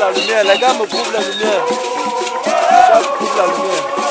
la lumière, les gars me couvrent la lumière. Les gars me couvrent la lumière.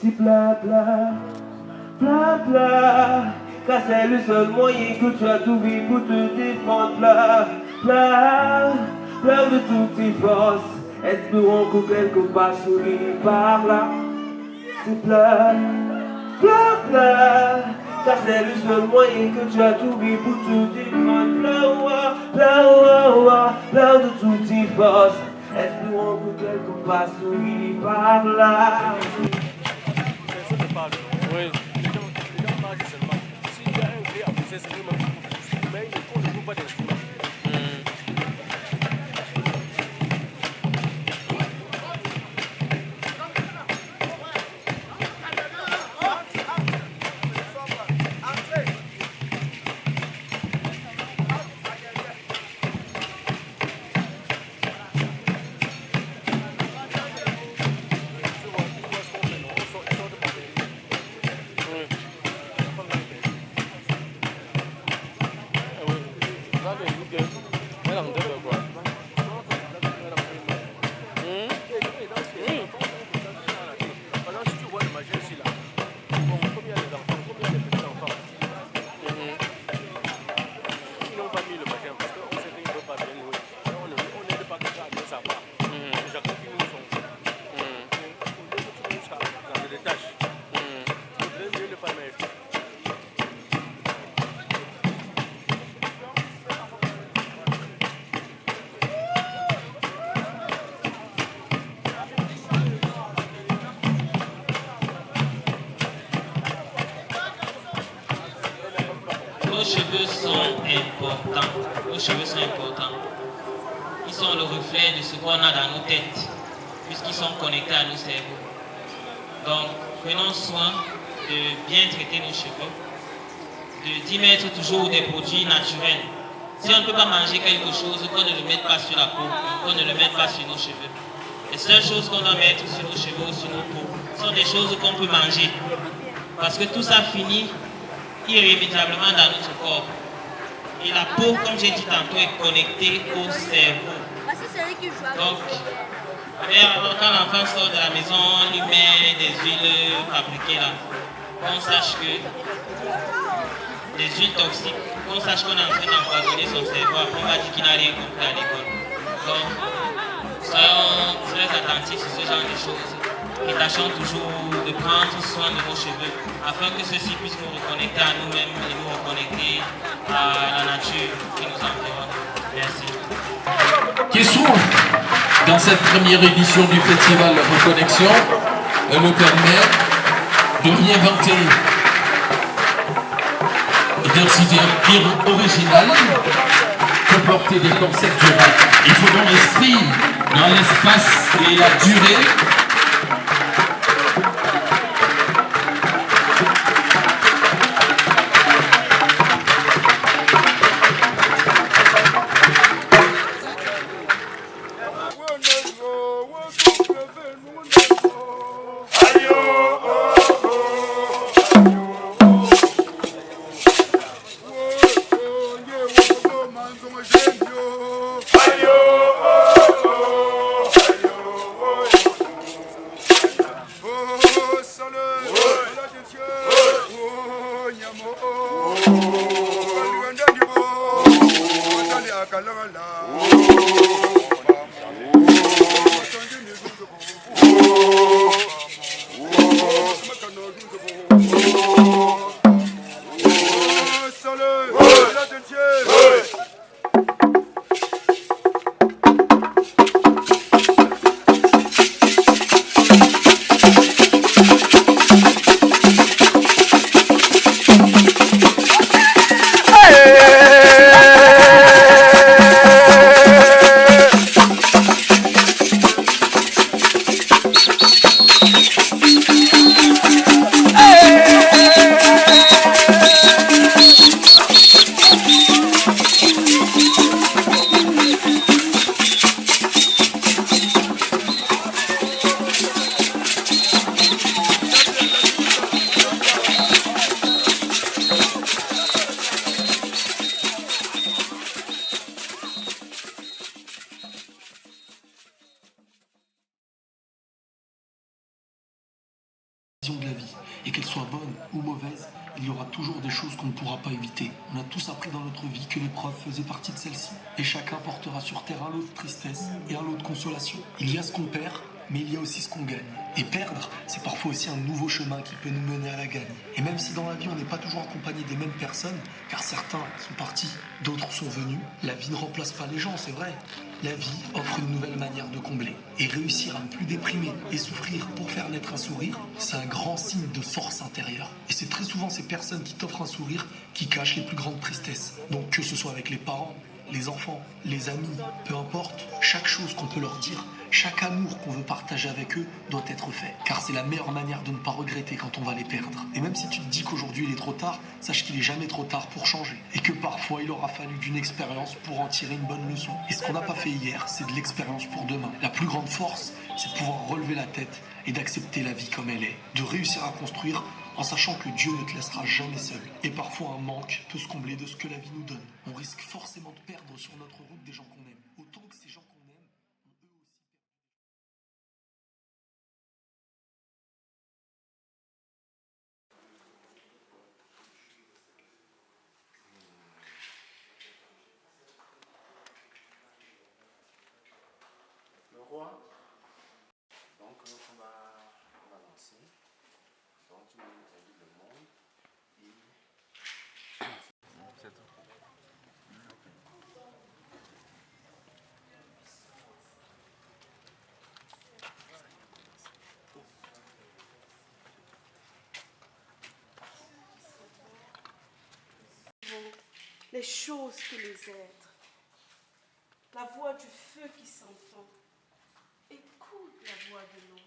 Si blabla, blabla, car c'est le seul moyen que tu as trouvé pour te défendre. Pleure de toutes tes forces, espérons que quelque part sourit par là. Si blabla, car c'est le seul moyen que tu as trouvé pour te défendre. Pleure de toutes tes forces, espérons que quelque part sourit par là. Oui. Les gens marchent seulement. S'il y a un gré à pousser, c'est lui-même. Mais on ne joue pas d'instrument. Nos cheveux sont importants. Nos cheveux sont importants. Ils sont le reflet de ce qu'on a dans nos têtes, puisqu'ils sont connectés à nos cerveaux. Donc, prenons soin de bien traiter nos cheveux, d'y mettre toujours des produits naturels. Si on ne peut pas manger quelque chose, qu'on ne le mette pas sur la peau, qu'on ne le mette pas sur nos cheveux. Les seules choses qu'on doit mettre sur nos cheveux ou sur nos peaux sont des choses qu'on peut manger. Parce que tout ça finit irrémédiablement dans notre corps. Et la peau, comme j'ai dit tantôt, est connectée au cerveau. Donc, quand l'enfant sort de la maison, on lui met des huiles fabriquées là. Qu'on sache que des huiles toxiques, qu'on sache qu'on est en train d'empoisonner son cerveau, après on va dire qu'il n'a rien compris à l'école. Donc, soyons très attentifs sur ce genre de choses. Et tâchons toujours de prendre soin de nos cheveux afin que ceux-ci puissent nous reconnecter à nous-mêmes et nous reconnecter à la nature qui nous environne. Merci. Qui s'ouvre dans cette première édition du festival Reconnexion nous permet de réinventer et d'être original pour porter des concepts durables. Il faut dans l'esprit, dans l'espace et la durée. de la vie. Et qu'elle soit bonne ou mauvaise, il y aura toujours des choses qu'on ne pourra pas éviter. On a tous appris dans notre vie que l'épreuve faisait partie de celle-ci. Et chacun portera sur terre un lot de tristesse et un lot de consolation. Il y a ce qu'on perd, mais il y a aussi ce qu'on gagne. Et perdre, c'est parfois aussi un nouveau chemin qui peut nous mener à la gagne. Et même si dans la vie on n'est pas toujours accompagné des mêmes personnes, car certains sont partis, d'autres sont venus, la vie ne remplace pas les gens, c'est vrai. La vie offre une nouvelle manière de combler. Et réussir à ne plus déprimer et souffrir pour faire naître un sourire, c'est un grand signe de force intérieure. Et c'est très souvent ces personnes qui t'offrent un sourire qui cachent les plus grandes tristesses. Donc que ce soit avec les parents, les enfants, les amis, peu importe, chaque chose qu'on peut leur dire, chaque amour qu'on veut partager avec eux doit être fait. Car c'est la meilleure manière de ne pas regretter quand on va les perdre. Et même si tu te dis qu'aujourd'hui il est trop tard, sache qu'il est jamais trop tard pour changer. Et que parfois il aura fallu d'une expérience pour en tirer une bonne leçon. Et ce qu'on n'a pas fait hier, c'est de l'expérience pour demain. La plus grande force, c'est de pouvoir relever la tête et d'accepter la vie comme elle est. De réussir à construire en sachant que Dieu ne te laissera jamais seul. Et parfois un manque peut se combler de ce que la vie nous donne. On risque forcément de perdre sur notre route des gens qu'on aime. Autant que ces gens qu'on aime ont eux aussi perdu. Le roi. Donc on va lancer. Donc tu invites le monde. Les choses que les êtres, la voix du feu qui s'entend, écoute la voix de l'eau,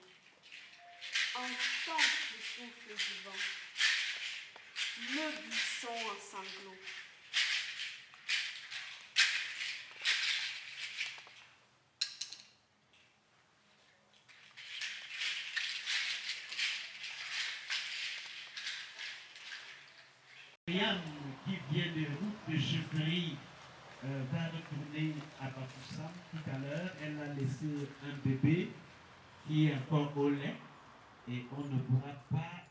entends le souffle du vent, le buisson en sanglots. Marianne, qui vient des routes de chefferie, va retourner à Bafoussam tout à l'heure. Elle a laissé un bébé qui est encore au lait et on ne pourra pas